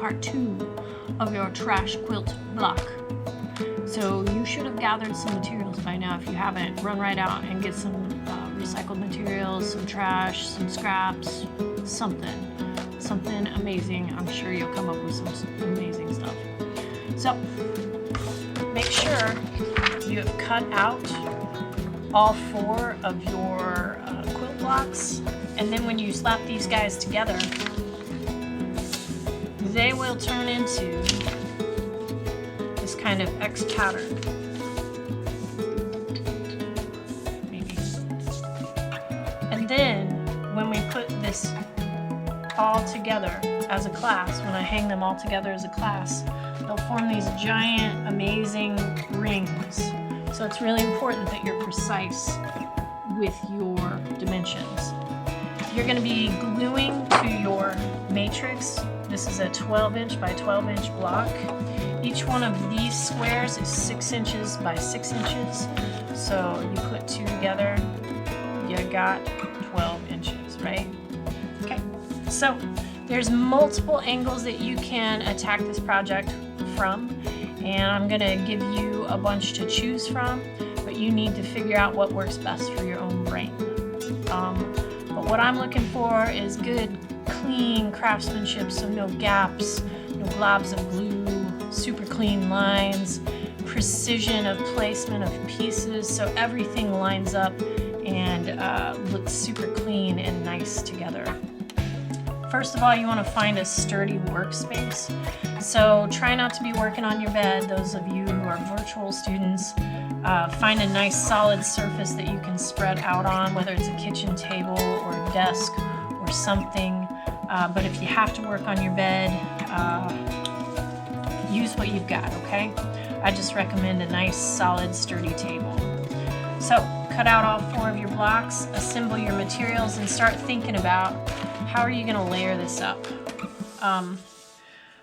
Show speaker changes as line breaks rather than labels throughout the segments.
part 2 of your trash quilt block. So you should have gathered some materials by now. If you haven't, run right out and get some recycled materials, some trash, some scraps, something amazing. I'm sure you'll come up with some amazing stuff. So make sure you have cut out all 4 of your quilt blocks, and then when you slap these guys together, they will turn into this kind of X pattern. Maybe. And then when we put this all together as a class, when I hang them all together as a class, they'll form these giant, amazing rings. So it's really important that you're precise with your dimensions. You're going to be gluing to your matrix. This is a 12-inch by 12-inch block. Each one of these squares is 6 inches by 6 inches. So you put 2 together, you got 12 inches, right? Okay, so there's multiple angles that you can attack this project from, and I'm gonna give you a bunch to choose from, but you need to figure out what works best for your own brain. But what I'm looking for is good, clean craftsmanship, so no gaps, no globs of glue, super clean lines, precision of placement of pieces, so everything lines up and looks super clean and nice together. First of all, you want to find a sturdy workspace. So try not to be working on your bed. Those of you who are virtual students, find a nice solid surface that you can spread out on, whether it's a kitchen table or a desk or something. But if you have to work on your bed, use what you've got, okay? I just recommend a nice, solid, sturdy table. So cut out all 4 of your blocks, assemble your materials, and start thinking about how are you going to layer this up.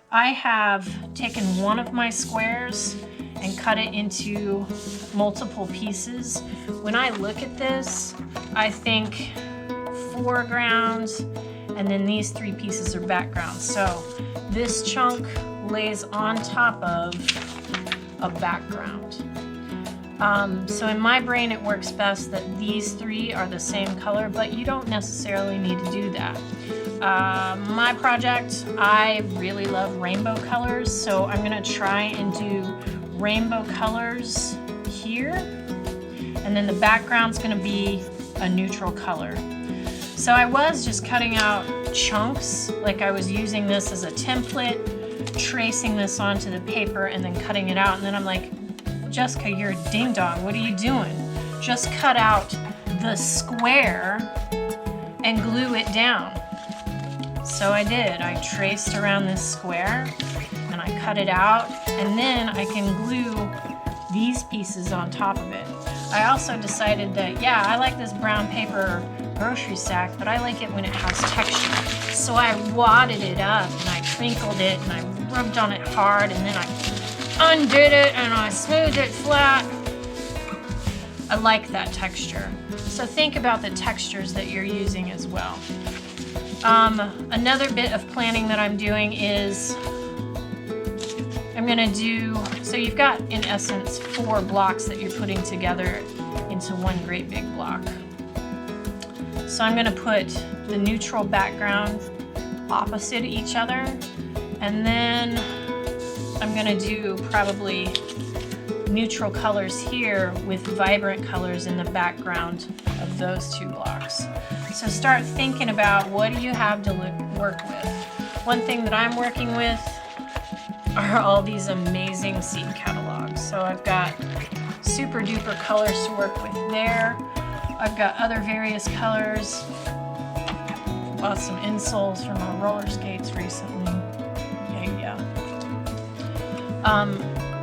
I have taken one of my squares and cut it into multiple pieces. When I look at this, I think foreground, and then these 3 pieces are background. So this chunk lays on top of a background. So in my brain, it works best that these 3 are the same color, but you don't necessarily need to do that. My project, I really love rainbow colors, so I'm gonna try and do rainbow colors here, and then the background's gonna be a neutral color. So I was just cutting out chunks, like I was using this as a template, tracing this onto the paper and then cutting it out, and then I'm like, Jessica, you're a ding dong, what are you doing? Just cut out the square and glue it down. So I did. I traced around this square and I cut it out, and then I can glue these pieces on top of it. I also decided that, yeah, I like this brown paper grocery sack, but I like it when it has texture. So I wadded it up and I crinkled it and I rubbed on it hard, and then I undid it and I smoothed it flat. I like that texture. So think about the textures that you're using as well. Another bit of planning that I'm doing is I'm gonna do, so you've got in essence 4 blocks that you're putting together into one great big block. So I'm gonna put the neutral background opposite each other, and then I'm gonna do probably neutral colors here with vibrant colors in the background of those 2 blocks. So start thinking about, what do you have to work with? One thing that I'm working with are all these amazing seed catalogs. So I've got super duper colors to work with there. I've got other various colors. Bought some insoles for my roller skates recently. Yeah.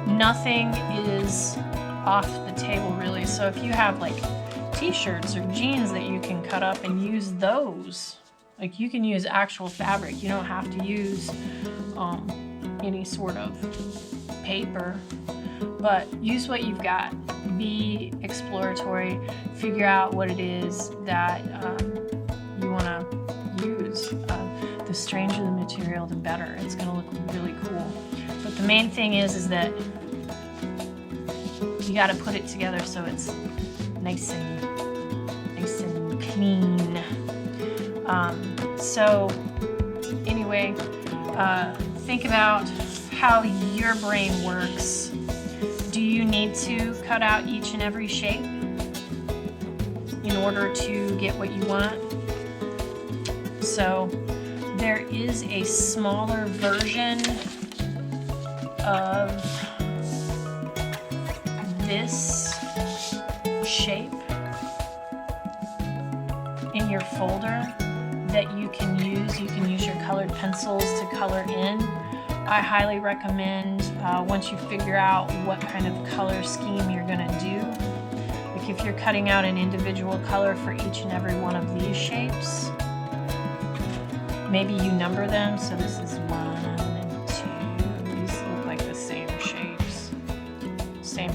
Nothing is off the table really. So if you have like t-shirts or jeans that you can cut up and use those, like you can use actual fabric. You don't have to use any sort of paper, but use what you've got. Be exploratory, figure out what it is that you want to use. The stranger the material, material, the better. It's gonna look really cool. But the main thing is that you gotta put it together so it's nice and clean. So anyway, think about how your brain works. Do you need to cut out each and every shape in order to get what you want? So there is a smaller version of this shape in your folder that you can use. You can use your colored pencils to color in. I highly recommend once you figure out what kind of color scheme you're gonna do, like if you're cutting out an individual color for each and every one of these shapes, maybe you number them. So this is 1 and 2. These look like the same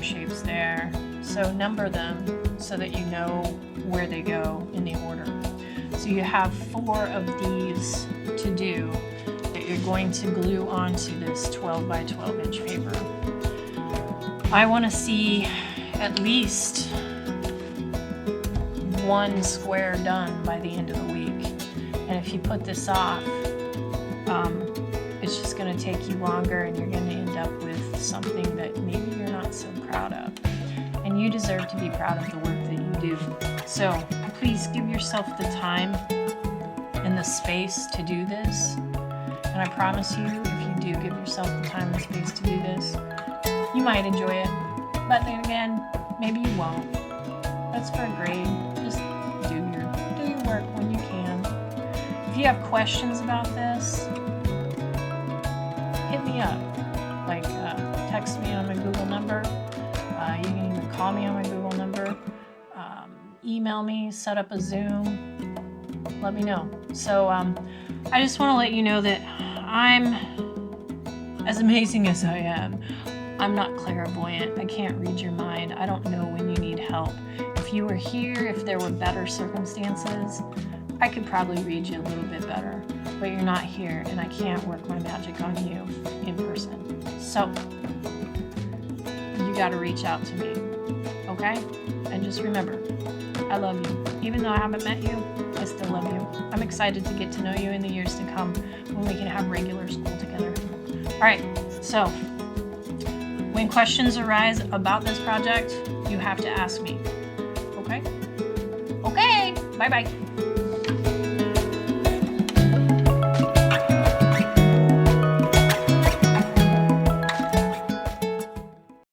shapes there. So number them so that you know where they go in the order. So you have 4 of these to do that you're going to glue onto this 12 by 12 inch paper. I want to see at least 1 square done by the end of the week. And if you put this off, it's just going to take you longer and you're going to end up with something that maybe you're not so proud of. And you deserve to be proud of the work that you do. So please give yourself the time and the space to do this. And I promise you, if you do give yourself the time and space to do this, you might enjoy it. But then again, maybe you won't. That's for a grade. Just do your work when you can. If you have questions about this, hit me up. Like text me on my Google number. You can even call me on my Google number. Email me, set up a Zoom, let me know. So I just want to let you know that I'm, as amazing as I am, I'm not clairvoyant. I can't read your mind. I don't know when you need help. If you were here, if there were better circumstances, I could probably read you a little bit better. But you're not here, and I can't work my magic on you in person. So you got to reach out to me, okay? And just remember, I love you. Even though I haven't met you, I still love you. I'm excited to get to know you in the years to come when we can have regular school together. All right, so when questions arise about this project, you have to ask me, okay? Okay, bye-bye.